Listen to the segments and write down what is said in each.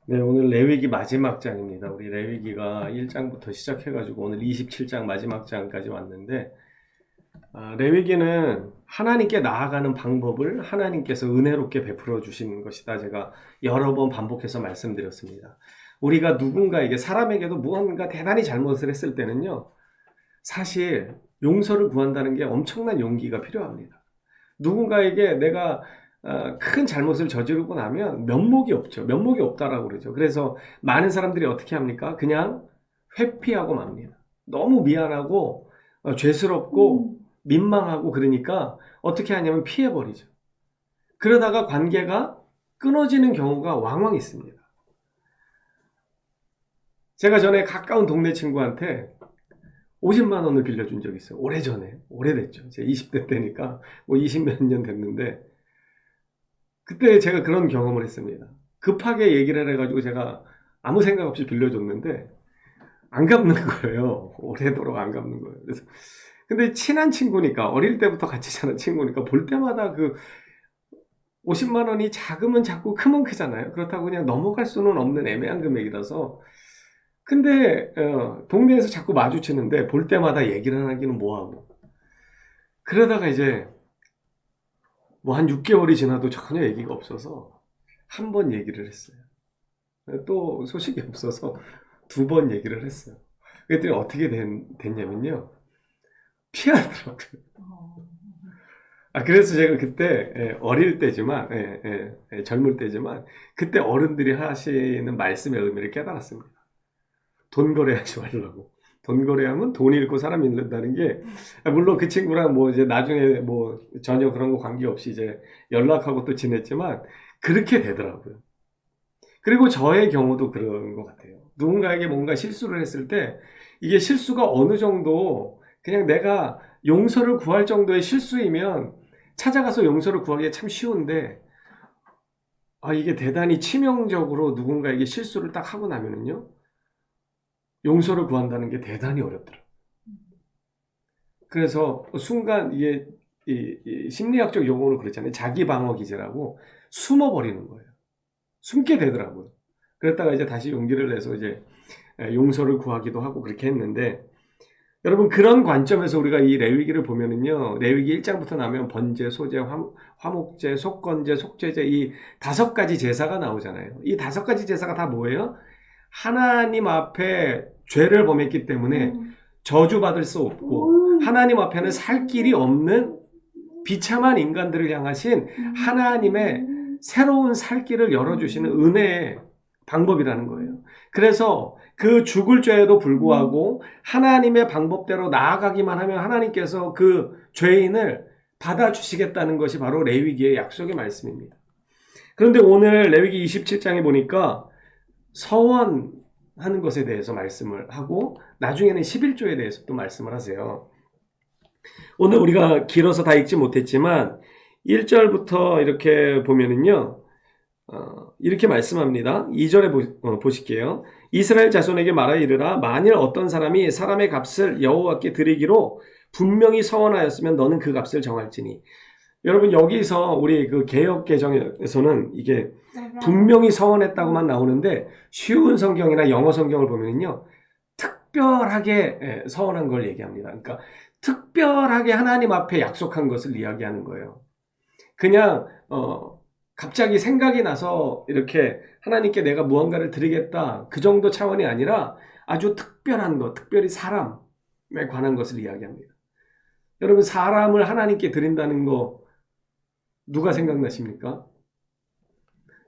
네, 오늘 레위기 마지막 장입니다. 우리 레위기가 1장부터 시작해가지고 오늘 27장 마지막 장까지 왔는데, 레위기는 하나님께 나아가는 방법을 하나님께서 은혜롭게 베풀어 주신 것이다. 제가 여러 번 반복해서 말씀드렸습니다. 우리가 누군가에게, 사람에게도 무언가 대단히 잘못을 했을 때는요, 사실 용서를 구한다는 게 엄청난 용기가 필요합니다. 누군가에게 내가 큰 잘못을 저지르고 나면 면목이 없죠. 면목이 없다라고 그러죠. 그래서 많은 사람들이 어떻게 합니까? 그냥 회피하고 맙니다. 너무 미안하고 죄스럽고 민망하고 그러니까 어떻게 하냐면 피해버리죠. 그러다가 관계가 끊어지는 경우가 왕왕 있습니다. 제가 전에 가까운 동네 친구한테 50만 원을 빌려준 적이 있어요. 오래전에. 오래됐죠. 제 20대 때니까 뭐 20 몇 년 됐는데 그때 제가 그런 경험을 했습니다. 급하게 얘기를 해가지고 제가 아무 생각 없이 빌려줬는데 안 갚는 거예요. 오래도록 안 갚는 거예요. 그래서 근데 친한 친구니까 어릴 때부터 같이 사는 친구니까 볼 때마다 그 50만 원이 작으면 작고 크면 크잖아요. 그렇다고 그냥 넘어갈 수는 없는 애매한 금액이라서 근데 동네에서 자꾸 마주치는데 볼 때마다 얘기를 하기는 뭐하고 그러다가 이제 뭐 한 6개월이 지나도 전혀 얘기가 없어서 한 번 얘기를 했어요. 또 소식이 없어서 두 번 얘기를 했어요. 그랬더니 어떻게 됐냐면요. 피하더라고요. 그래서 제가 그때 어릴 때지만 젊을 때지만 그때 어른들이 하시는 말씀의 의미를 깨달았습니다. 돈 거래하지 말라고. 돈 거래하면 돈 잃고 사람 잃는다는 게 물론 그 친구랑 뭐 이제 나중에 뭐 전혀 그런 거 관계없이 이제 연락하고 또 지냈지만 그렇게 되더라고요. 그리고 저의 경우도 그런 것 같아요. 누군가에게 뭔가 실수를 했을 때 이게 실수가 어느 정도 그냥 내가 용서를 구할 정도의 실수이면 찾아가서 용서를 구하기가 참 쉬운데 이게 대단히 치명적으로 누군가에게 실수를 딱 하고 나면은요 용서를 구한다는 게 대단히 어렵더라고요. 그래서 순간 이게 이 심리학적 용어로 그랬잖아요. 자기 방어 기제라고 숨어버리는 거예요. 숨게 되더라고요. 그랬다가 이제 다시 용기를 내서 이제 용서를 구하기도 하고 그렇게 했는데 여러분 그런 관점에서 우리가 이 레위기를 보면은요. 레위기 1장부터 나면 번제, 소제, 화목제, 속건제, 속죄제 이 5가지 제사가 나오잖아요. 이 5가지 제사가 다 뭐예요? 하나님 앞에 죄를 범했기 때문에 저주받을 수 없고 하나님 앞에는 살 길이 없는 비참한 인간들을 향하신 하나님의 새로운 살 길을 열어주시는 은혜의 방법이라는 거예요. 그래서 그 죽을 죄에도 불구하고 하나님의 방법대로 나아가기만 하면 하나님께서 그 죄인을 받아주시겠다는 것이 바로 레위기의 약속의 말씀입니다. 그런데 오늘 레위기 27장에 보니까 서원하는 것에 대해서 말씀을 하고 나중에는 11조에 대해서 또 말씀을 하세요. 오늘 우리가 길어서 다 읽지 못했지만 1절부터 이렇게 보면은요. 이렇게 말씀합니다. 2절에 보실게요. 이스라엘 자손에게 말하 이르라 만일 어떤 사람이 사람의 값을 여호와께 드리기로 분명히 서원하였으면 너는 그 값을 정할지니. 여러분 여기서 우리 그 개역 개정에서는 이게 분명히 서원했다고만 나오는데 쉬운 성경이나 영어 성경을 보면요 특별하게 서원한 걸 얘기합니다. 그러니까 특별하게 하나님 앞에 약속한 것을 이야기하는 거예요. 그냥 갑자기 생각이 나서 이렇게 하나님께 내가 무언가를 드리겠다 그 정도 차원이 아니라 아주 특별한 것, 특별히 사람에 관한 것을 이야기합니다. 여러분 사람을 하나님께 드린다는 거 누가 생각나십니까?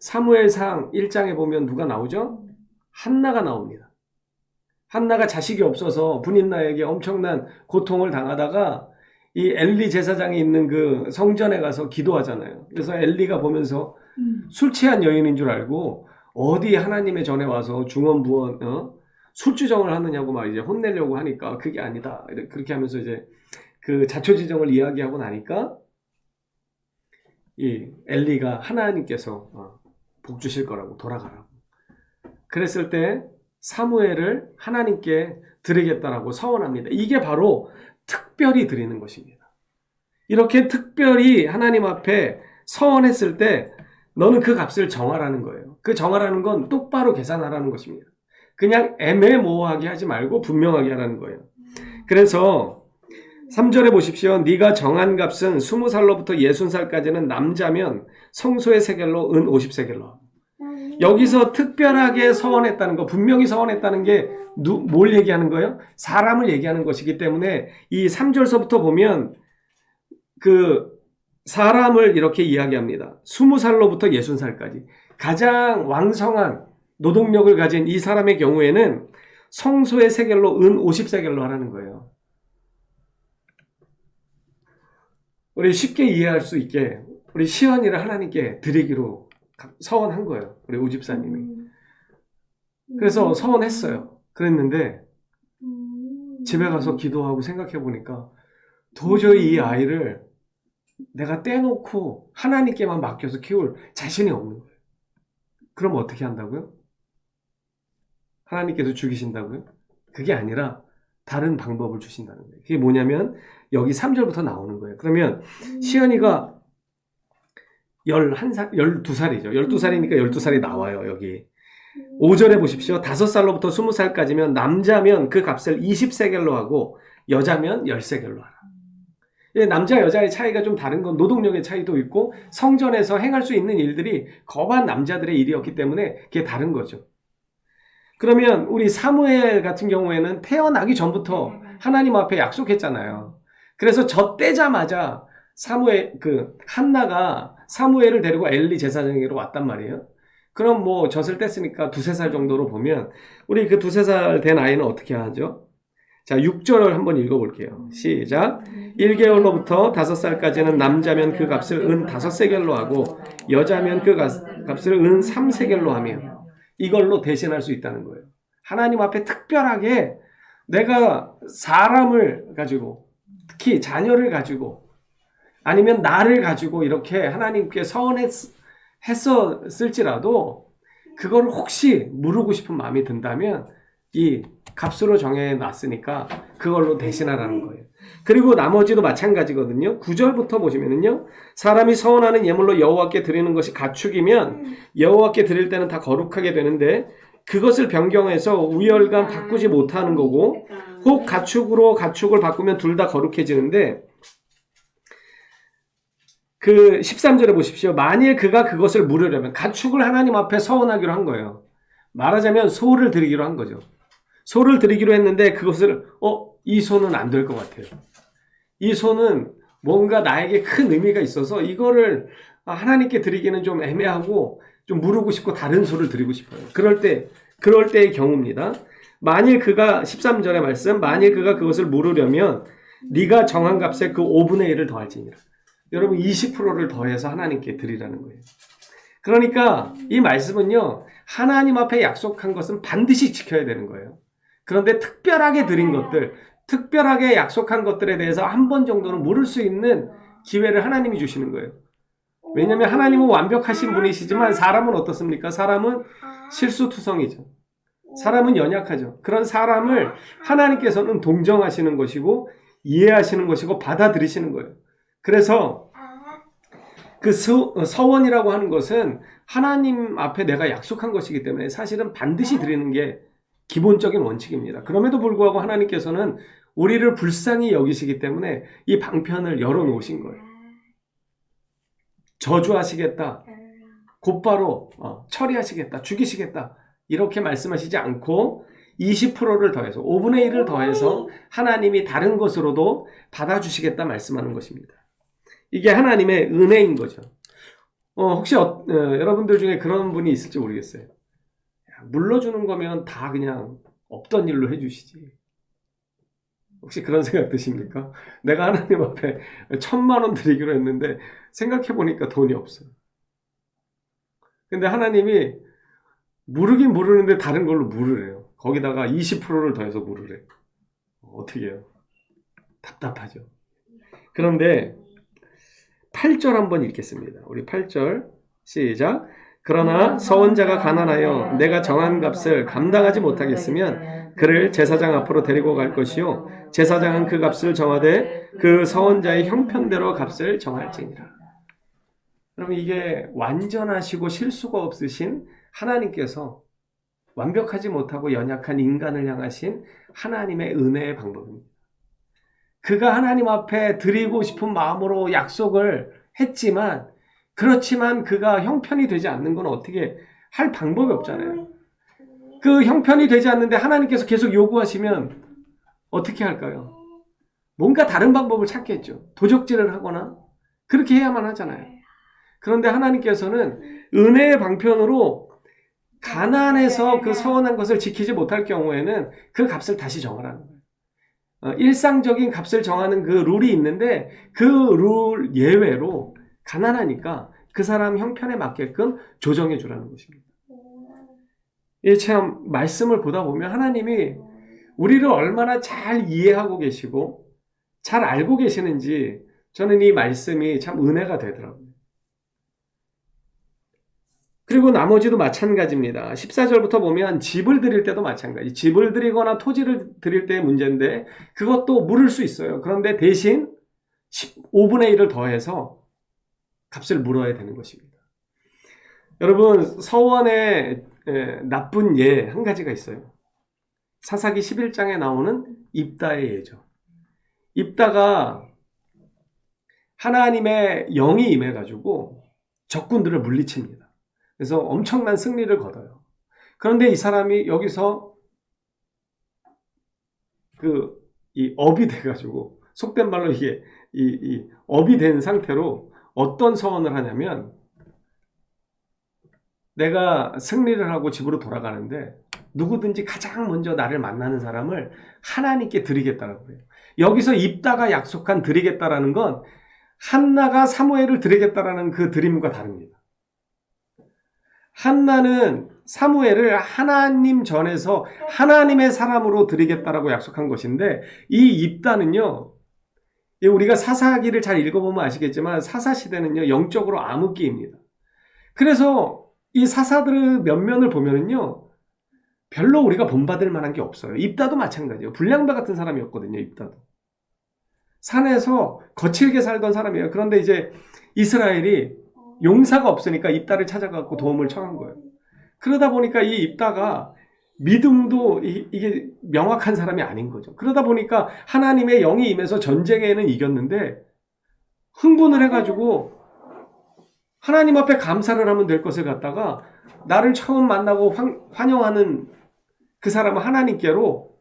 사무엘상 1장에 보면 누가 나오죠? 한나가 나옵니다. 한나가 자식이 없어서 분인나에게 엄청난 고통을 당하다가 이 엘리 제사장이 있는 그 성전에 가서 기도하잖아요. 그래서 엘리가 보면서 술 취한 여인인 줄 알고 어디 하나님의 전에 와서 중언부언 술주정을 하느냐고 막 이제 혼내려고 하니까 그게 아니다. 그렇게 하면서 이제 그 자초지정을 이야기하고 나니까 이 엘리가 하나님께서 복 주실 거라고 돌아가라고. 그랬을 때 사무엘을 하나님께 드리겠다라고 서원합니다. 이게 바로 특별히 드리는 것입니다. 이렇게 특별히 하나님 앞에 서원했을 때 너는 그 값을 정하라는 거예요. 그 정하라는 건 똑바로 계산하라는 것입니다. 그냥 애매모호하게 하지 말고 분명하게 하라는 거예요. 그래서 3절에 보십시오. 네가 정한 값은 20살로부터 60살까지는 남자면 성소의 세겔로 은 50세겔로. 여기서 특별하게 서원했다는 거, 분명히 서원했다는 게 뭘 얘기하는 거예요? 사람을 얘기하는 것이기 때문에 이 3절서부터 보면 그 사람을 이렇게 이야기합니다. 20살로부터 60살까지. 가장 왕성한 노동력을 가진 이 사람의 경우에는 성소의 세겔로 은 50세겔로 하라는 거예요. 우리 쉽게 이해할 수 있게 우리 시연이를 하나님께 드리기로 서원한 거예요. 우리 오집사님이. 그래서 서원했어요. 그랬는데 집에 가서 기도하고 생각해 보니까 도저히 이 아이를 내가 떼놓고 하나님께만 맡겨서 키울 자신이 없는 거예요. 그럼 어떻게 한다고요? 하나님께서 죽이신다고요? 그게 아니라 다른 방법을 주신다는 거예요. 그게 뭐냐면 여기 3절부터 나오는 거예요. 그러면 시연이가 12살이죠. 12살이니까 12살이 나와요. 여기 5절에 보십시오. 5살로부터 20살까지면 남자면 그 값을 20세겔로 하고 여자면 10세겔로 하라. 남자 여자의 차이가 좀 다른 건 노동력의 차이도 있고 성전에서 행할 수 있는 일들이 거반 남자들의 일이었기 때문에 그게 다른 거죠. 그러면 우리 사무엘 같은 경우에는 태어나기 전부터 하나님 앞에 약속했잖아요. 그래서 젖대자마자 한나가 사무엘을 데리고 엘리 제사장에게로 왔단 말이에요. 그럼 뭐 젖을 뗐으니까 2-3살 정도로 보면 우리 그 2-3살 된 아이는 어떻게 하죠? 자, 6절을 한번 읽어볼게요. 시작. 1개월로부터 5살까지는 남자면 그 값을 은 5세겔로 하고 여자면 그 값을 은 3세겔로 하며 이걸로 대신할 수 있다는 거예요. 하나님 앞에 특별하게 내가 사람을 가지고 특히 자녀를 가지고 아니면 나를 가지고 이렇게 하나님께 서원했을지라도 그걸 혹시 물으고 싶은 마음이 든다면 이 값으로 정해놨으니까 그걸로 대신하라는 거예요. 그리고 나머지도 마찬가지거든요. 9절부터 보시면은요. 사람이 서원하는 예물로 여호와께 드리는 것이 가축이면 여호와께 드릴 때는 다 거룩하게 되는데 그것을 변경해서 우열감 바꾸지 못하는 거고 혹 가축으로 가축을 바꾸면 둘 다 거룩해지는데 그 13절에 보십시오. 만일 그가 그것을 물으려면 가축을 하나님 앞에 서원하기로 한 거예요. 말하자면 소를 드리기로 한 거죠. 소를 드리기로 했는데 그것을 이 소는 안 될 것 같아요. 이 소는 뭔가 나에게 큰 의미가 있어서 이거를 하나님께 드리기는 좀 애매하고 좀 물고 싶고 다른 소를 드리고 싶어요. 그럴 때의 경우입니다. 만일 그가 13절의 말씀 만일 그가 그것을 물으려면 네가 정한 값에 그 5분의 1을 더할지니라. 여러분 20%를 더해서 하나님께 드리라는 거예요. 그러니까 이 말씀은요. 하나님 앞에 약속한 것은 반드시 지켜야 되는 거예요. 그런데 특별하게 드린 것들, 특별하게 약속한 것들에 대해서 한 번 정도는 물을 수 있는 기회를 하나님이 주시는 거예요. 왜냐하면 하나님은 완벽하신 분이시지만 사람은 어떻습니까? 사람은 실수투성이죠. 사람은 연약하죠. 그런 사람을 하나님께서는 동정하시는 것이고 이해하시는 것이고 받아들이시는 거예요. 그래서 그 서원이라고 하는 것은 하나님 앞에 내가 약속한 것이기 때문에 사실은 반드시 드리는 게 기본적인 원칙입니다. 그럼에도 불구하고 하나님께서는 우리를 불쌍히 여기시기 때문에 이 방편을 열어놓으신 거예요. 저주하시겠다. 곧바로 처리하시겠다. 죽이시겠다. 이렇게 말씀하시지 않고 20%를 더해서 5분의 1을 더해서 하나님이 다른 것으로도 받아주시겠다 말씀하는 것입니다. 이게 하나님의 은혜인 거죠. 혹시 여러분들 중에 그런 분이 있을지 모르겠어요. 물러주는 거면 다 그냥 없던 일로 해주시지. 혹시 그런 생각 드십니까? 내가 하나님 앞에 1,000만 원 드리기로 했는데 생각해보니까 돈이 없어요. 근데 하나님이 물으긴 물으는데 다른 걸로 물으래요. 거기다가 20%를 더해서 물으래요. 어떻게 해요? 답답하죠. 그런데 8절 한번 읽겠습니다. 우리 8절 시작. 그러나 서원자가 가난하여 내가 정한 값을 감당하지 못하겠으면 그를 제사장 앞으로 데리고 갈 것이요 제사장은 그 값을 정하되 그 서원자의 형편대로 값을 정할지니라. 여러분, 이게 완전하시고 실수가 없으신 하나님께서 완벽하지 못하고 연약한 인간을 향하신 하나님의 은혜의 방법입니다. 그가 하나님 앞에 드리고 싶은 마음으로 약속을 했지만, 그렇지만 그가 형편이 되지 않는 건 어떻게 할 방법이 없잖아요. 그 형편이 되지 않는데 하나님께서 계속 요구하시면 어떻게 할까요? 뭔가 다른 방법을 찾겠죠. 도적질을 하거나 그렇게 해야만 하잖아요. 그런데 하나님께서는 은혜의 방편으로 가난해서 그 서원한 것을 지키지 못할 경우에는 그 값을 다시 정하라는 거예요. 일상적인 값을 정하는 그 룰이 있는데 그 룰 예외로 가난하니까 그 사람 형편에 맞게끔 조정해 주라는 것입니다. 이 참 말씀을 보다 보면 하나님이 우리를 얼마나 잘 이해하고 계시고 잘 알고 계시는지 저는 이 말씀이 참 은혜가 되더라고요. 그리고 나머지도 마찬가지입니다. 14절부터 보면 집을 드릴 때도 마찬가지. 집을 드리거나 토지를 드릴 때의 문제인데 그것도 물을 수 있어요. 그런데 대신 15분의 1을 더해서 값을 물어야 되는 것입니다. 여러분, 서원의 나쁜 예 한 가지가 있어요. 사사기 11장에 나오는 입다의 예죠. 입다가 하나님의 영이 임해가지고 적군들을 물리칩니다. 그래서 엄청난 승리를 거둬요. 그런데 이 사람이 여기서 이 업이 돼가지고, 속된 말로 이게 이 업이 된 상태로 어떤 서원을 하냐면, 내가 승리를 하고 집으로 돌아가는데 누구든지 가장 먼저 나를 만나는 사람을 하나님께 드리겠다라고 해요. 여기서 입다가 약속한 드리겠다라는 건 한나가 사무엘을 드리겠다라는 그 드림과 다릅니다. 한나는 사무엘을 하나님 전에서 하나님의 사람으로 드리겠다라고 약속한 것인데, 이 입다는요, 우리가 사사기를 잘 읽어보면 아시겠지만 사사시대는요 영적으로 암흑기입니다. 그래서 이 사사들의 면면을 보면은요 별로 우리가 본받을 만한 게 없어요. 입다도 마찬가지예요. 불량배 같은 사람이었거든요. 입다도 산에서 거칠게 살던 사람이에요. 그런데 이제 이스라엘이 용사가 없으니까 입다를 찾아가고 도움을 청한 거예요. 그러다 보니까 이 입다가 믿음도 이게 명확한 사람이 아닌 거죠. 그러다 보니까 하나님의 영이 임해서 전쟁에는 이겼는데 흥분을 해가지고 하나님 앞에 감사를 하면 될 것을 갖다가 나를 처음 만나고 환영하는 그 사람은 하나님께로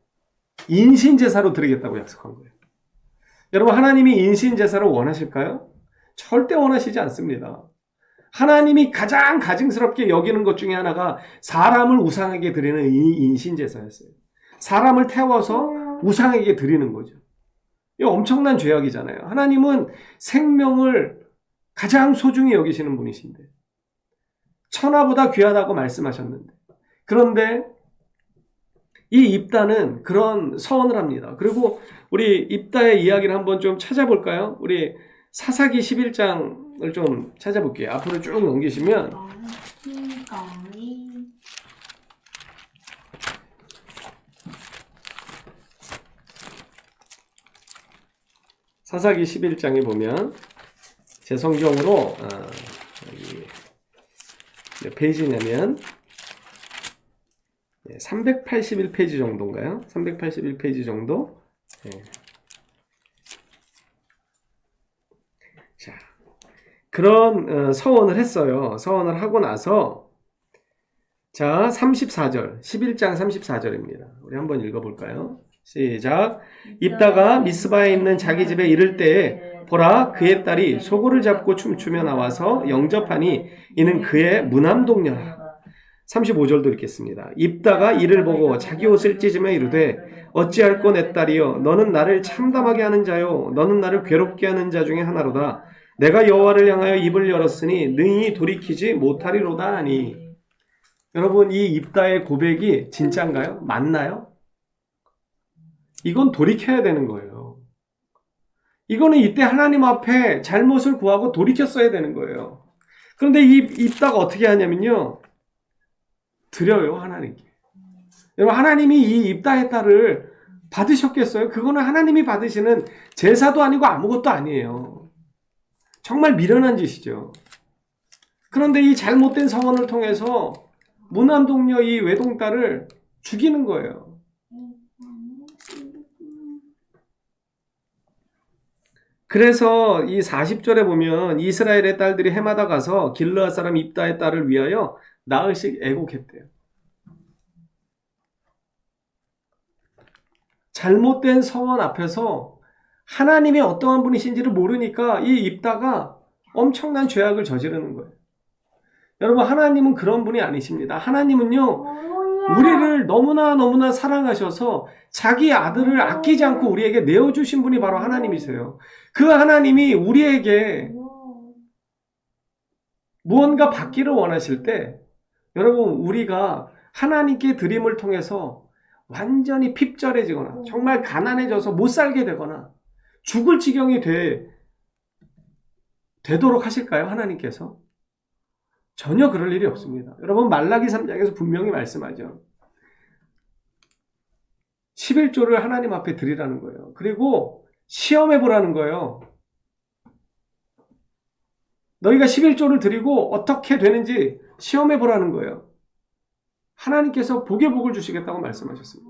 인신제사로 드리겠다고 약속한 거예요. 여러분, 하나님이 인신제사를 원하실까요? 절대 원하시지 않습니다. 하나님이 가장 가증스럽게 여기는 것 중에 하나가 사람을 우상에게 드리는 이 인신제사였어요. 사람을 태워서 우상에게 드리는 거죠. 이거 엄청난 죄악이잖아요. 하나님은 생명을 가장 소중히 여기시는 분이신데, 천하보다 귀하다고 말씀하셨는데, 그런데 이 입다는 그런 서원을 합니다. 그리고 우리 입다의 이야기를 한번 좀 찾아볼까요? 우리 사사기 11장을 좀 찾아볼게요. 앞으로 쭉 넘기시면 사사기 11장에 보면 제 성경으로 몇 페이지냐면 381페이지 정도인가요? 381페이지 정도. 자, 그런 서원을 했어요. 서원을 하고 나서 자 34절 11장 34절입니다. 우리 한번 읽어볼까요? 시작. 입다가 미스바에 있는 자기 집에 이를 때에 보라, 그의 딸이 소고를 잡고 춤추며 나와서 영접하니 이는 그의 무남동녀라. 35절도 읽겠습니다. 입다가 이를 보고 자기 옷을 찢으며 이르되 어찌할꼬 내 딸이여, 너는 나를 참담하게 하는 자요 너는 나를 괴롭게 하는 자 중에 하나로다. 내가 여호와를 향하여 입을 열었으니 능히 돌이키지 못하리로다 하니. 여러분, 이 입다의 고백이 진짜인가요? 맞나요? 이건 돌이켜야 되는 거예요. 이거는 이때 하나님 앞에 잘못을 구하고 돌이켰어야 되는 거예요. 그런데 이 입다가 어떻게 하냐면요, 드려요, 하나님께. 여러분, 하나님이 이 입다의 딸을 받으셨겠어요? 그거는 하나님이 받으시는 제사도 아니고 아무것도 아니에요. 정말 미련한 짓이죠. 그런데 이 잘못된 성원을 통해서 무난동녀 이 외동딸을 죽이는 거예요. 그래서 이 40절에 보면 이스라엘의 딸들이 해마다 가서 길르앗 사람 입다의 딸을 위하여 나흘씩 애곡했대요. 잘못된 성원 앞에서 하나님이 어떠한 분이신지를 모르니까 이 입다가 엄청난 죄악을 저지르는 거예요. 여러분, 하나님은 그런 분이 아니십니다. 하나님은요, 우리를 너무나 사랑하셔서 자기 아들을 아끼지 않고 우리에게 내어주신 분이 바로 하나님이세요. 그 하나님이 우리에게 무언가 받기를 원하실 때, 여러분, 우리가 하나님께 드림을 통해서 완전히 핍절해지거나 정말 가난해져서 못 살게 되거나 죽을 지경이 되도록 하실까요? 하나님께서? 전혀 그럴 일이 없습니다. 여러분, 말라기 3장에서 분명히 말씀하죠. 11조를 하나님 앞에 드리라는 거예요. 그리고 시험해 보라는 거예요. 너희가 11조를 드리고 어떻게 되는지 시험해 보라는 거예요. 하나님께서 복의 복을 주시겠다고 말씀하셨습니다.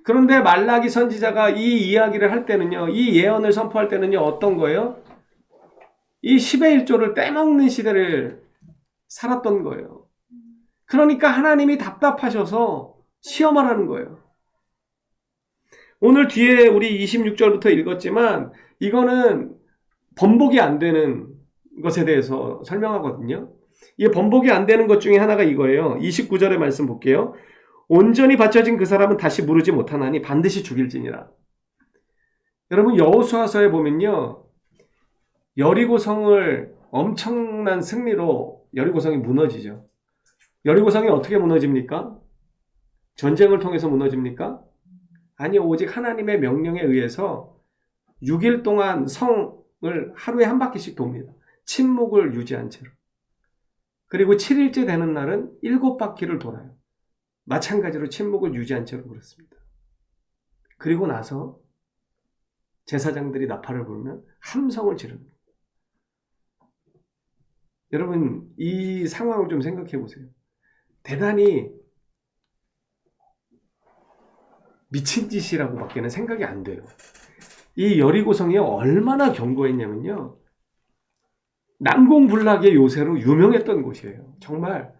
그런데 말라기 선지자가 이 이야기를 할 때는요, 이 예언을 선포할 때는요, 어떤 거예요? 이 10의 1조를 떼먹는 시대를 살았던 거예요. 그러니까 하나님이 답답하셔서 시험하라는 거예요. 오늘 뒤에 우리 26절부터 읽었지만 이거는 번복이 안 되는 것에 대해서 설명하거든요. 이 번복이 안 되는 것 중에 하나가 이거예요. 29절의 말씀 볼게요. 온전히 바쳐진 그 사람은 다시 무르지 못하나니 반드시 죽일지니라. 여러분, 여호수아서에 보면요, 여리고성을 엄청난 승리로 여리고성이 무너지죠. 여리고성이 어떻게 무너집니까? 전쟁을 통해서 무너집니까? 아니, 오직 하나님의 명령에 의해서 6일 동안 성을 하루에 한 바퀴씩 돕니다. 침묵을 유지한 채로. 그리고 7일째 되는 날은 7바퀴를 돌아요. 마찬가지로 침묵을 유지한 채로 그렇습니다. 그리고 나서 제사장들이 나팔을 불면 함성을 지릅니다. 여러분, 이 상황을 좀 생각해 보세요. 대단히 미친 짓이라고 밖에는 생각이 안 돼요. 이 여리고성이 얼마나 견고했냐면요, 난공불락의 요새로 유명했던 곳이에요. 정말.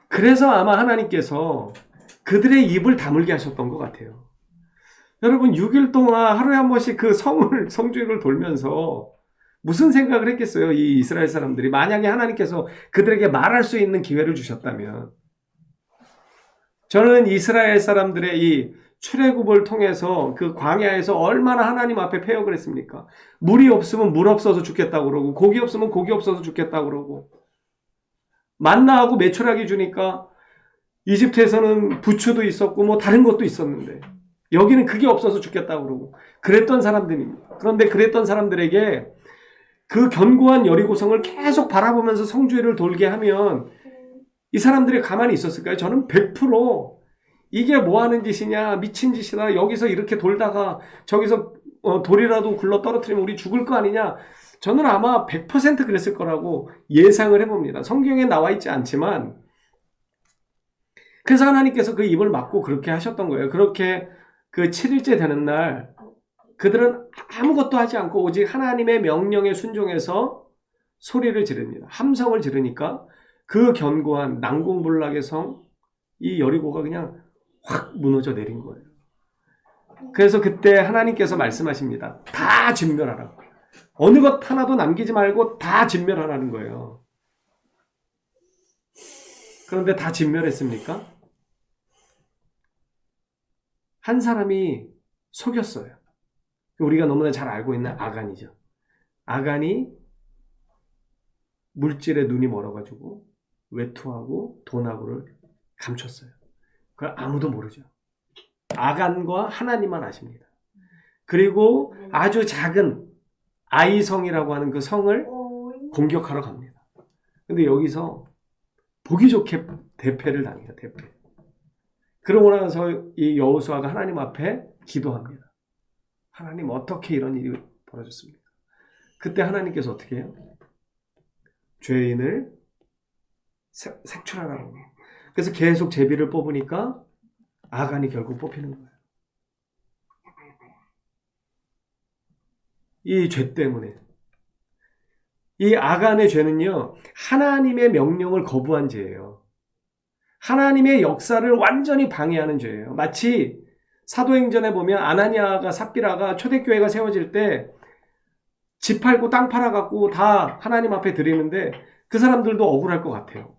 그래서 아마 하나님께서 그들의 입을 다물게 하셨던 것 같아요. 여러분, 6일 동안 하루에 한 번씩 그 성주를 돌면서 무슨 생각을 했겠어요? 이 이스라엘 사람들이. 만약에 하나님께서 그들에게 말할 수 있는 기회를 주셨다면. 저는 이스라엘 사람들의 이 출애굽을 통해서 그 광야에서 얼마나 하나님 앞에 패역을 했습니까? 물이 없으면 물 없어서 죽겠다고 그러고, 고기 없으면 고기 없어서 죽겠다고 그러고, 만나하고 메추라기 주니까 이집트에서는 부추도 있었고 뭐 다른 것도 있었는데 여기는 그게 없어서 죽겠다고 그러고 그랬던 사람들입니다. 그런데 그랬던 사람들에게 그 견고한 여리고성을 계속 바라보면서 성주를 돌게 하면 이 사람들이 가만히 있었을까요? 저는 100% 이게 뭐 하는 짓이냐, 미친 짓이다, 여기서 이렇게 돌다가 저기서 돌이라도 굴러 떨어뜨리면 우리 죽을 거 아니냐, 저는 아마 100% 그랬을 거라고 예상을 해봅니다. 성경에 나와 있지 않지만. 그래서 하나님께서 그 입을 막고 그렇게 하셨던 거예요. 그렇게 그 7일째 되는 날 그들은 아무것도 하지 않고 오직 하나님의 명령에 순종해서 소리를 지릅니다. 함성을 지르니까 그 견고한 난공불락의 성, 이 여리고가 그냥 확 무너져 내린 거예요. 그래서 그때 하나님께서 말씀하십니다. 다 진멸하라고. 어느 것 하나도 남기지 말고 다 진멸하라는 거예요. 그런데 다 진멸했습니까? 한 사람이 속였어요. 우리가 너무나 잘 알고 있는 아간이죠. 아간이 물질에 눈이 멀어가지고 외투하고 돈하고를 감췄어요. 그걸 아무도 모르죠. 아간과 하나님만 아십니다. 그리고 아주 작은 아이성이라고 하는 그 성을 공격하러 갑니다. 근데 여기서 보기 좋게 대패를 당해요. 대패. 그러고 나서 이 여호수아가 하나님 앞에 기도합니다. 하나님, 어떻게 이런 일이 벌어졌습니까? 그때 하나님께서 어떻게 해요? 죄인을 색출하라는 거예요. 그래서 계속 제비를 뽑으니까 아간이 결국 뽑히는 거예요. 이 죄 때문에. 이 아간의 죄는요, 하나님의 명령을 거부한 죄예요. 하나님의 역사를 완전히 방해하는 죄예요. 마치 사도행전에 보면 아나니아가 삽비라가 초대교회가 세워질 때 집 팔고 땅 팔아갖고 다 하나님 앞에 드리는데 그 사람들도 억울할 것 같아요.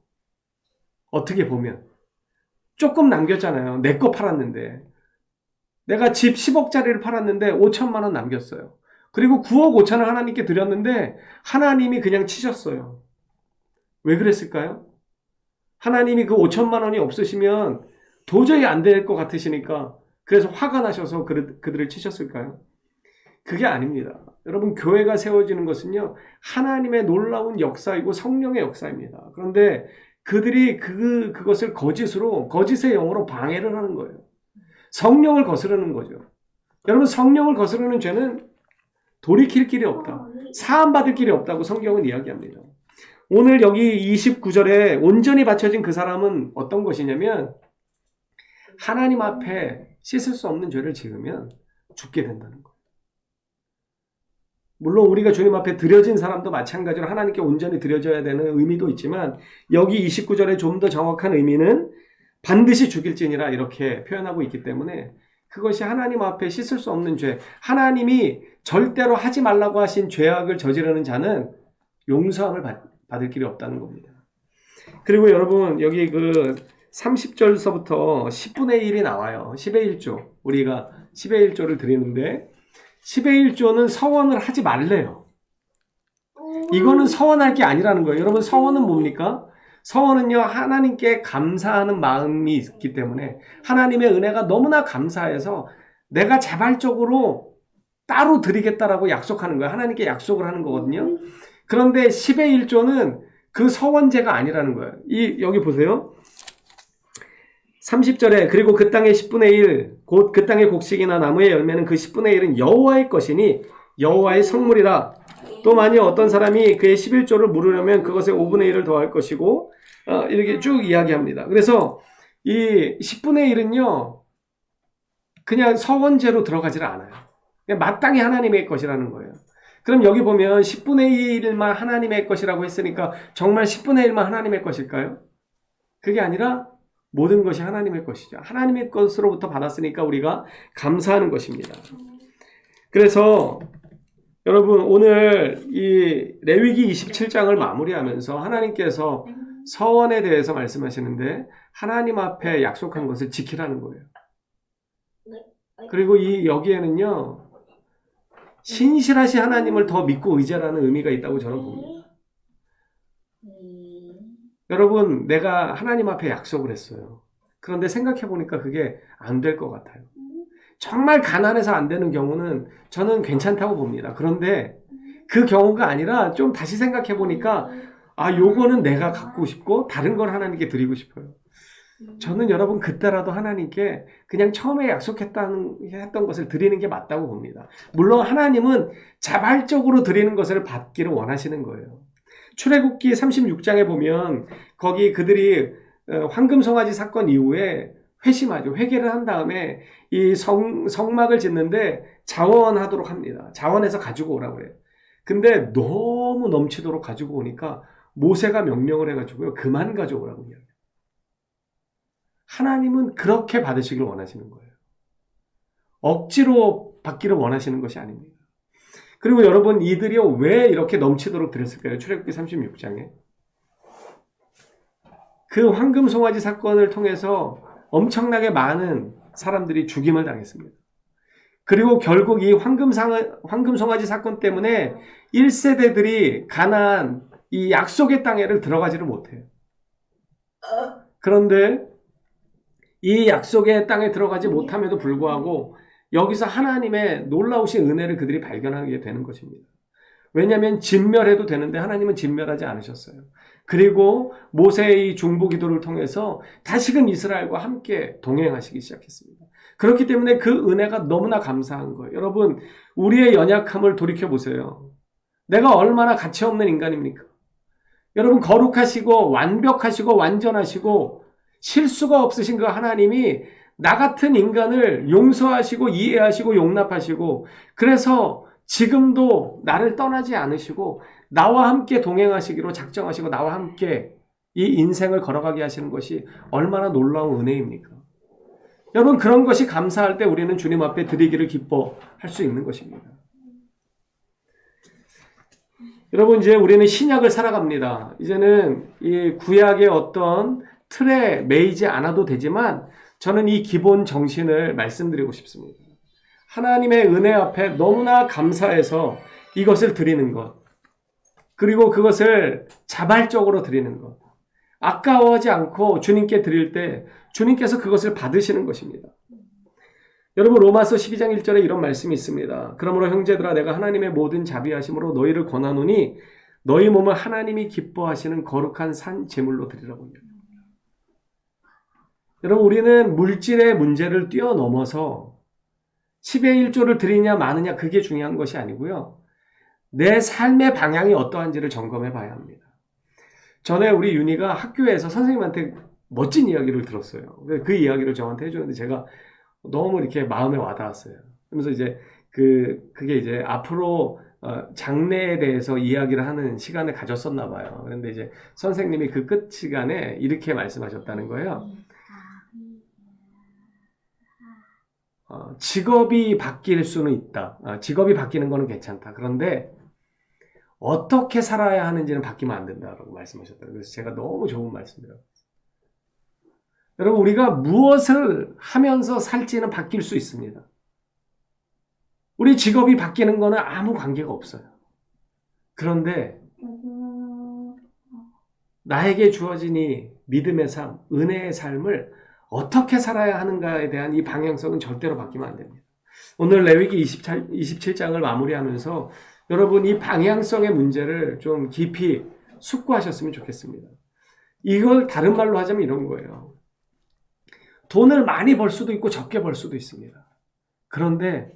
어떻게 보면. 조금 남겼잖아요. 내 거 팔았는데. 내가 집 10억짜리를 팔았는데 5천만 원 남겼어요. 그리고 9억 5천을 하나님께 드렸는데 하나님이 그냥 치셨어요. 왜 그랬을까요? 하나님이 그 5천만 원이 없으시면 도저히 안 될 것 같으시니까 그래서 화가 나셔서 그들을 치셨을까요? 그게 아닙니다. 여러분, 교회가 세워지는 것은요, 하나님의 놀라운 역사이고 성령의 역사입니다. 그런데 그들이 그것을 거짓의 영으로 방해를 하는 거예요. 성령을 거스르는 거죠. 여러분, 성령을 거스르는 죄는 돌이킬 길이 없다. 사함받을 길이 없다고 성경은 이야기합니다. 오늘 여기 29절에 온전히 바쳐진 그 사람은 어떤 것이냐면 하나님 앞에 씻을 수 없는 죄를 지으면 죽게 된다는 거예요. 물론 우리가 주님 앞에 드려진 사람도 마찬가지로 하나님께 온전히 드려져야 되는 의미도 있지만 여기 29절에 좀 더 정확한 의미는 반드시 죽일지니라 이렇게 표현하고 있기 때문에 그것이 하나님 앞에 씻을 수 없는 죄, 하나님이 절대로 하지 말라고 하신 죄악을 저지르는 자는 용서함을 받을 길이 없다는 겁니다. 그리고 여러분, 여기 그 30절서부터 10분의 1이 나와요. 10의 1조. 우리가 10의 1조를 드리는데 10의 1조는 서원을 하지 말래요. 이거는 서원할 게 아니라는 거예요. 여러분, 서원은 뭡니까? 서원은요, 하나님께 감사하는 마음이 있기 때문에 하나님의 은혜가 너무나 감사해서 내가 자발적으로 따로 드리겠다라고 약속하는 거예요. 하나님께 약속을 하는 거거든요. 그런데 10의 1조는 그 서원제가 아니라는 거예요. 여기 보세요. 30절에 그리고 그 땅의 10분의 1, 곧 그 땅의 곡식이나 나무의 열매는 그 10분의 1은 여호와의 것이니 여호와의 성물이라. 또 만일 어떤 사람이 그의 11조를 물으려면 그것에 5분의 1을 더할 것이고 이렇게 쭉 이야기합니다. 그래서 이 10분의 1은요 그냥 서원제로 들어가질 않아요. 그냥 마땅히 하나님의 것이라는 거예요. 그럼 여기 보면 10분의 1만 하나님의 것이라고 했으니까 정말 10분의 1만 하나님의 것일까요? 그게 아니라 모든 것이 하나님의 것이죠. 하나님의 것으로부터 받았으니까 우리가 감사하는 것입니다. 그래서 여러분, 오늘 이 레위기 27장을 마무리하면서 하나님께서 서원에 대해서 말씀하시는데 하나님 앞에 약속한 것을 지키라는 거예요. 그리고 여기에는요 신실하신 하나님을 더 믿고 의지하라는 의미가 있다고 저는 봅니다. 여러분, 내가 하나님 앞에 약속을 했어요. 그런데 생각해보니까 그게 안 될 것 같아요. 정말 가난해서 안 되는 경우는 저는 괜찮다고 봅니다. 그런데 그 경우가 아니라 좀 다시 생각해보니까 요거는 내가 갖고 싶고 다른 걸 하나님께 드리고 싶어요. 저는 여러분 그때라도 하나님께 그냥 처음에 약속했던 것을 드리는 게 맞다고 봅니다. 물론 하나님은 자발적으로 드리는 것을 받기를 원하시는 거예요. 출애굽기 36장에 보면 거기 그들이 황금송아지 사건 이후에 회심하죠. 회개를 한 다음에 이 성막을 짓는데 자원하도록 합니다. 자원해서 가지고 오라고 그래요. 근데 너무 넘치도록 가지고 오니까 모세가 명령을 해가지고요. 그만 가져오라고 이야기해요. 하나님은 그렇게 받으시길 원하시는 거예요. 억지로 받기를 원하시는 것이 아닙니다. 그리고 여러분, 이들이 왜 이렇게 넘치도록 드렸을까요? 출애굽기 36장에. 그 황금송아지 사건을 통해서 엄청나게 많은 사람들이 죽임을 당했습니다. 그리고 결국 이 황금송아지 사건 때문에 1세대들이 가나안 이 약속의 땅에를 들어가지를 못해요. 그런데 이 약속의 땅에 들어가지 못함에도 불구하고 여기서 하나님의 놀라우신 은혜를 그들이 발견하게 되는 것입니다. 왜냐하면 진멸해도 되는데 하나님은 진멸하지 않으셨어요. 그리고 모세의 중보 기도를 통해서 다시금 이스라엘과 함께 동행하시기 시작했습니다. 그렇기 때문에 그 은혜가 너무나 감사한 거예요. 여러분, 우리의 연약함을 돌이켜보세요. 내가 얼마나 가치 없는 인간입니까? 여러분 거룩하시고 완벽하시고 완전하시고 실수가 없으신 그 하나님이 나 같은 인간을 용서하시고 이해하시고 용납하시고 그래서 지금도 나를 떠나지 않으시고 나와 함께 동행하시기로 작정하시고 나와 함께 이 인생을 걸어가게 하시는 것이 얼마나 놀라운 은혜입니까? 여러분 그런 것이 감사할 때 우리는 주님 앞에 드리기를 기뻐할 수 있는 것입니다. 여러분 이제 우리는 신약을 살아갑니다. 이제는 이 구약의 어떤 틀에 매이지 않아도 되지만 저는 이 기본 정신을 말씀드리고 싶습니다. 하나님의 은혜 앞에 너무나 감사해서 이것을 드리는 것, 그리고 그것을 자발적으로 드리는 것, 아까워하지 않고 주님께 드릴 때 주님께서 그것을 받으시는 것입니다. 여러분 로마서 12장 1절에 이런 말씀이 있습니다. 그러므로 형제들아 내가 하나님의 모든 자비하심으로 너희를 권하노니 너희 몸을 하나님이 기뻐하시는 거룩한 산 제물로 드리라고. 여러분 우리는 물질의 문제를 뛰어넘어서 10의 1조를 드리냐 마느냐 그게 중요한 것이 아니고요. 내 삶의 방향이 어떠한지를 점검해 봐야 합니다. 전에 우리 윤희가 학교에서 선생님한테 멋진 이야기를 들었어요. 그 이야기를 저한테 해주는데 제가 너무 이렇게 마음에 와닿았어요. 그러면서 이제 그게 이제 앞으로 장래에 대해서 이야기를 하는 시간을 가졌었나 봐요. 그런데 이제 선생님이 그 끝 시간에 이렇게 말씀하셨다는 거예요. 직업이 바뀔 수는 있다. 직업이 바뀌는 거는 괜찮다. 그런데 어떻게 살아야 하는지는 바뀌면 안 된다라고 말씀하셨더라고요. 그래서 제가 너무 좋은 말씀이라고. 여러분 우리가 무엇을 하면서 살지는 바뀔 수 있습니다. 우리 직업이 바뀌는 거는 아무 관계가 없어요. 그런데 나에게 주어진 이 믿음의 삶, 은혜의 삶을 어떻게 살아야 하는가에 대한 이 방향성은 절대로 바뀌면 안 됩니다. 오늘 레위기 27장을 마무리하면서 여러분 이 방향성의 문제를 좀 깊이 숙고하셨으면 좋겠습니다. 이걸 다른 말로 하자면 이런 거예요. 돈을 많이 벌 수도 있고 적게 벌 수도 있습니다. 그런데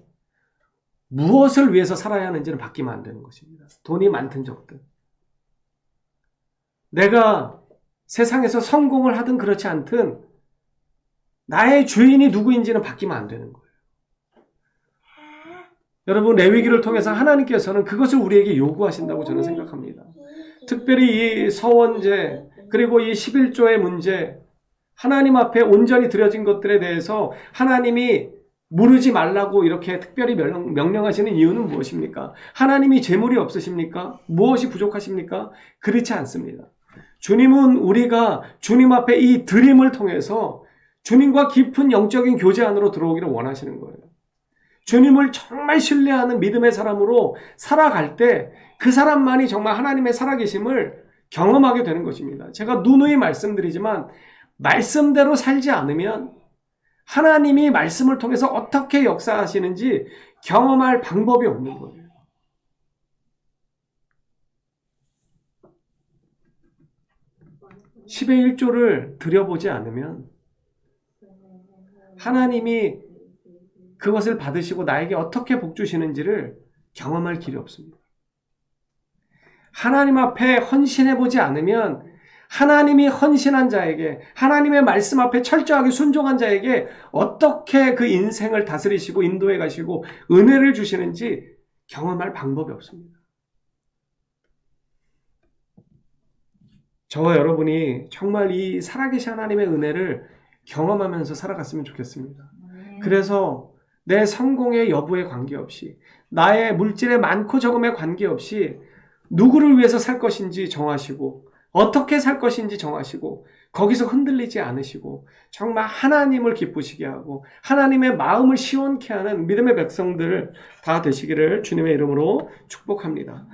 무엇을 위해서 살아야 하는지는 바뀌면 안 되는 것입니다. 돈이 많든 적든. 내가 세상에서 성공을 하든 그렇지 않든 나의 주인이 누구인지는 바뀌면 안 되는 거예요. 여러분 레위기를 통해서 하나님께서는 그것을 우리에게 요구하신다고 저는 생각합니다. 특별히 이 서원제 그리고 이 11조의 문제 하나님 앞에 온전히 드려진 것들에 대해서 하나님이 물으지 말라고 이렇게 특별히 명령하시는 이유는 무엇입니까? 하나님이 재물이 없으십니까? 무엇이 부족하십니까? 그렇지 않습니다. 주님은 우리가 주님 앞에 이 드림을 통해서 주님과 깊은 영적인 교제 안으로 들어오기를 원하시는 거예요. 주님을 정말 신뢰하는 믿음의 사람으로 살아갈 때 그 사람만이 정말 하나님의 살아계심을 경험하게 되는 것입니다. 제가 누누이 말씀드리지만 말씀대로 살지 않으면 하나님이 말씀을 통해서 어떻게 역사하시는지 경험할 방법이 없는 거예요. (10의 1조를) 드려보지 않으면 하나님이 그것을 받으시고 나에게 어떻게 복 주시는지를 경험할 길이 없습니다. 하나님 앞에 헌신해보지 않으면 하나님이 헌신한 자에게 하나님의 말씀 앞에 철저하게 순종한 자에게 어떻게 그 인생을 다스리시고 인도해 가시고 은혜를 주시는지 경험할 방법이 없습니다. 저와 여러분이 정말 이 살아계신 하나님의 은혜를 경험하면서 살아갔으면 좋겠습니다. 그래서 내 성공의 여부에 관계없이 나의 물질의 많고 적음에 관계없이 누구를 위해서 살 것인지 정하시고 어떻게 살 것인지 정하시고 거기서 흔들리지 않으시고 정말 하나님을 기쁘시게 하고 하나님의 마음을 시원케 하는 믿음의 백성들 다 되시기를 주님의 이름으로 축복합니다.